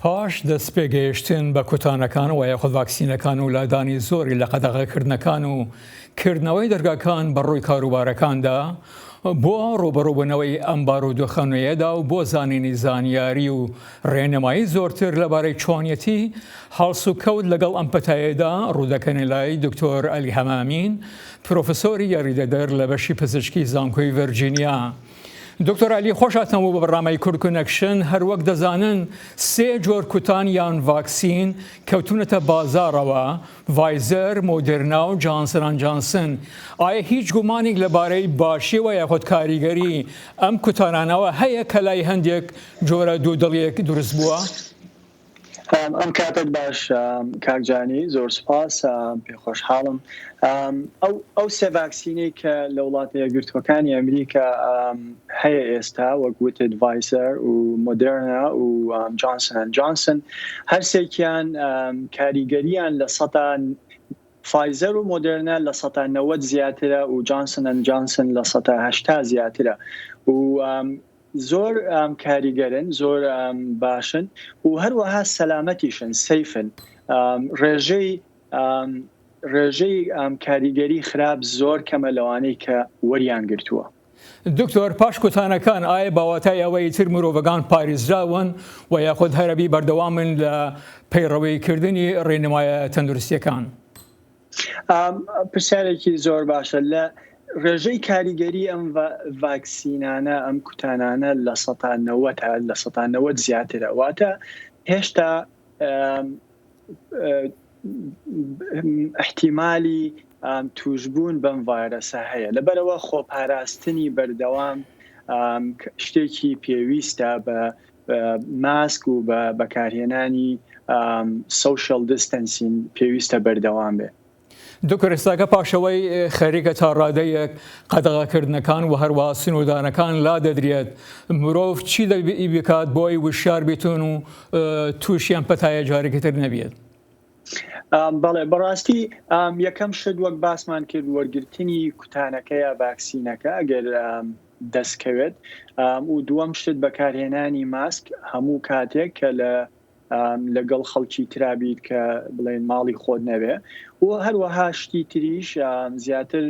پاش دەستپێگەیشتن بە کوتانەکان و یاخود ڤاکسینەکان و لادانی زۆری لە قەدەغەکردنەکان و کردنەوەی دەرگاکان بەڕووی کاروبارەکاندا بۆ ڕوبەڕووبوونەوەی ئەم بارودۆخەنوێیەدا و بۆ زانینی زانیاری و ڕێنەمایی زۆرتر لەبارەی چۆنیەتی هەڵس و کەوت لەگەڵ ئەم پەتایەدا ڕوودەکەنی لای دکتۆر ئەلی هەمامین، پرۆفسۆری یاریدەدەر لە بەشی پزیشکی زانکۆی ڤەرجینیا. دکتۆر ئەلی خۆش هاتنەوە بە بەڕامەی کورد کۆنەکشن. هەروەک دەزانن سێ جۆر کوتان یان ڤاکسین کەوتونەتە بازاڕەوە: ڤایزەر، مۆدێرنا و جانسن ئەند جانسن. ئایا هیچ گومانێک لەبارەی باشیەوە یاخود کاریگەری ئەم کوتانانەوە هەیە کە لای هەندێک جۆرە دوودڵیەک دروست بووە؟ ئەم کاتت باش کاکجانی، زۆر سوپاس، پێخۆشحاڵم. ئەو سێ ڤاکسینەی کە لە وڵاتە یەکگرتووەکانی ئەمریکا هەیە ئێستا، وەک وتت ڤایزەر و مۆدێرنا و جانسن ئەند جانسن، هەر سێکیان کاریگەریان لە سەدا فایزەر و مۆدێرنا لە 90 زیاترە و جانسن ئەند جانسن لە 80 زیاترە و زۆر کاریگەرن، زۆر باشن و هەروەها سەلامەتیشن، سەیفن. ڕێژەی کاریگەری خراپ زۆر کەمە لەوانەی کە وەریان گرتووە. دکتۆر، پاش کوتانەکان ئایا باواتای ئەوەی تر مرۆڤەکان پارێزراون و یاخود هەرەبی بەردەوامن لە پەیڕەوەیکردنی ڕێنمایە تەندروستیەکان؟ پرسیارێکی زۆر باشە. لە ڕێژەی کاریگەری ئەم ڤاکسینانە، ئەم کوتانانە لە 90 زیاترە، واتە هێشتا احتیمالی توشبوون بەم ڤایرەسە هەیە. لەبەرەوە خۆپاراستنی بەردەوام شتێکی پێویستە بە ماسک و بە بەکارهێنانی سوشال دیستەنسین پێویستە بەردەوام بێ. دکتۆر، ئێستاکە پاشەوەی خەریکە تا ڕادەیەک قەدەغەکردنەکان و هەروەها سنوودانەکان لا دەدرێت، مرۆڤ چی دەبێت بکات بۆی وشیار بێتون و تووشیان پەتایە جارێکتر نەبێت؟ بەڵێ، بەڕاستی یەکەم شت وەک باسمان کرد وەرگرتنی کوتانەکە یا ڤاکسینەکە ئەگەر دەستکەوێت، و دووەم شت بەکارهێنانی ماسک هەموو کاتێک کە لەگەڵ خەڵکی ترابیت کە بڵێن ماڵی خۆت نەبێ، و هەروەها شتی تریش زیاتر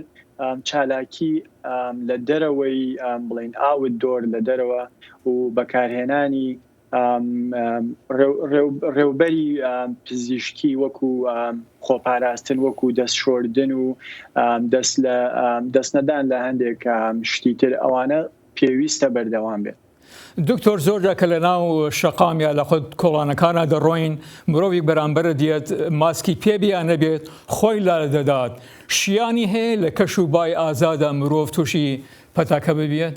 چالاکی لە دەرەوەی بڵێن ئاوت دۆر لە دەرەوە و بەکارهێنانی ڕێوبەری پزیشکی وەکو خۆپاراستن، وەکو دەست شۆردن و دەستنەدان لە هەندێک شتی تر، ئەوانە پێویستە بەردەوام بێت. دکتۆر، زۆرجاکە لە ناو شەقامیا لە خۆت کۆڵانەکانە دەڕۆین، مرۆڤێک بەرامبەرە دێت ماسکی پێبیان نەبێت خۆی لا دەدات. شیانی هەیە لە کەش و بای ئازادە مرۆڤ تووشی پەتاکە ببێت؟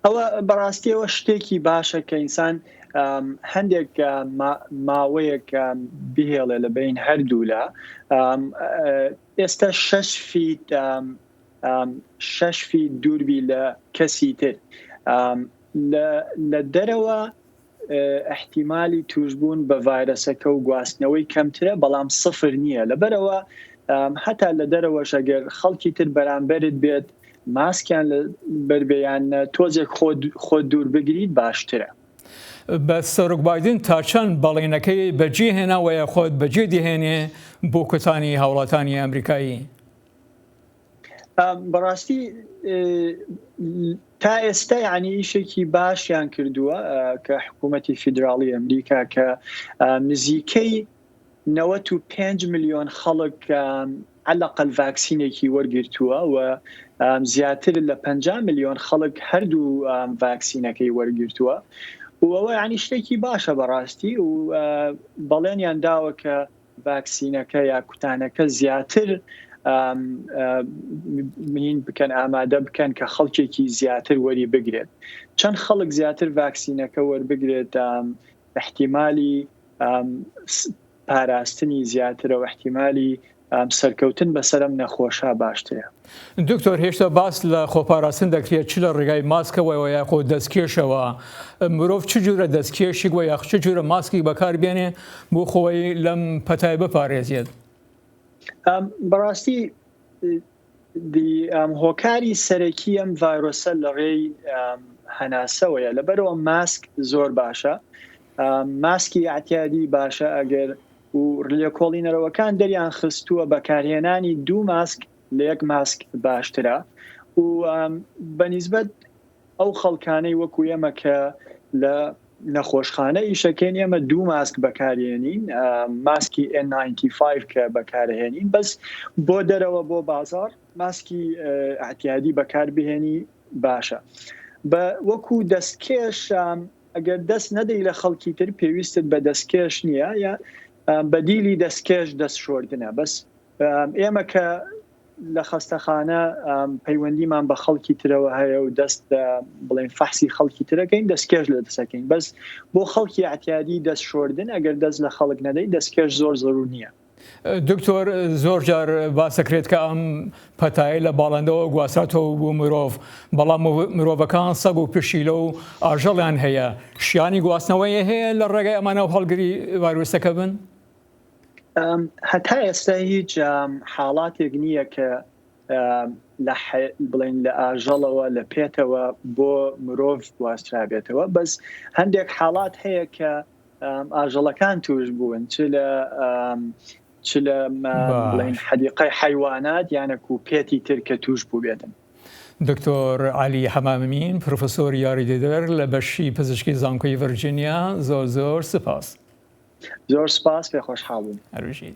ئەوە بەڕاستیەوە شتێکی باشە کە ئینسان هەندێک ماوەیەک بهێڵێ لە بین هەردوولا. ئێستا 6 فیت دووربی لە کەسی تر. لە دەرەوە احتیمالی توشبوون بە ڤایرەسەکە و گواستنەوەی کەمترە، بەڵام سفر نییە. لەبەرەوە هەتا لە دەرەوەش ئەگەر خەڵکی تر بەرامبەرت بێت ماسکیان بەربەیان تۆزێک خۆ دوور بگریت باشترە. بە سەرۆک بایدن تا چەند بەڵێنەکەی بەجێ هێنا و یا خۆت بەجێ دێهێنێ بۆ کوتانی هاوڵاتانی ئەمریکایی؟ بەڕاستی تا ئێستا یعنی ئیشێکی باشیان کردووە کە حکوومەتی فیدراڵی ئەمریکا کە نزیکەی 95 ملیۆن خەڵک عەلەقەل ڤاکسینێکی وەرگرتووە و زیاتر لە 50 ملیۆن خەڵک هەردوو ڤاکسینەکەی وەرگرتووە، و ئەوە یعنی شتێکی باشە بەڕاستی، و بەڵێنیان داوە کە ڤاکسینەکە یا کوتانەکە زیاتر مین بکەن، ئامادە بکەن کە خەڵکێکی زیاتر وەری بگرێت. چەند خەڵک زیاتر ڤاکسینەکە وەربگرێت احتیمالی پاراستنی زیاترە و احتیمالی سەرکەوتن بەسەرم نەخۆشە باشترە. دکتۆر، هێشتا باس لە خۆپاراستن دەکرێت، چ لە ڕێگای ماسکەوە یاخۆ دەستکێشەوە. مرۆڤ چ جورە دەستکێشی و یا چ جورە ماسکی بەکاربێنێ بۆ خۆی لەم پەتای بپارێزێت؟ بەڕاستی هۆکاری سەرەکی ئەم ڤایرۆسە لە ڕێی هەناسەوەیە، لەبەرەوە ماسک زۆر باشە. ماسکی ئاعتیادی باشە ئەگەر و ڕلێکۆڵینەرەوەکان دەریان خستووە بەکارهێنانی دوو ماسک لە یەک ماسک باشترە و بەنیسبەت ئەو خەڵکانەی وەکو ئێمە کە لە نەخۆشخانە ئیشەکەین ئێمە دوو ماسک بەکارهێنین ماسکی N95 کە بەکارهێنین بەس بۆ دەرەوە بۆ بازار ماسکی ئاعتیادی بەکاربهێنی باشە بە وەکو دەستکێش ئەگەر دەست نەدەی لە خەڵکی تر پێویستت بە دەستکێش نییە یا بەدیلی دەستکێش دەست شۆردنە بەس ئێمە کە لە خەستەخانە پەیوەندیمان بە خەڵکی ترەوە هەیە و دەست بڵێن فەحسی خەڵکی ترەکەین دەستکێش لە دەسەکەین بەس بۆ خەڵکی ئاعتیادی دەست شۆردن ئەگەر دەست لە خەڵک نەدەی دەستکێش زۆر زەرور نییە. دکتۆر زۆر جار باسەکرێت کە ئەم پەتایە لە باڵندەوە گواسراتەوە بوو مرۆڤ بەڵام مرۆڤەکان سەگ و پشیلە و ئاژەڵیان هەیە شیانی گواستنەوەی هەیە لە ڕێگەی ئەمانە و هەڵگری ڤایرۆسەکە بن؟ هەتا ئێستا هیچ حاڵاتێک نییە کە بڵێن لە ئاژەڵەوە لە پێێتەوە بۆ مرۆڤ گواسترابێتەوە بەس هەندێک حاڵات هەیە کە ئاژەڵەکان توش بوون چ لە بڵێن حەدیقەی حیوانات یانەک و پێێتی تر کە توش بوو بێتن. دکتۆر علی حەمامین پرۆفەسۆر یاریدەدەر لە بەشی پزیشکی زانکۆی ڤەرجینیا زۆر سپاس. زۆر سپاس پێ خۆشحاڵ بووم. هەروەشی.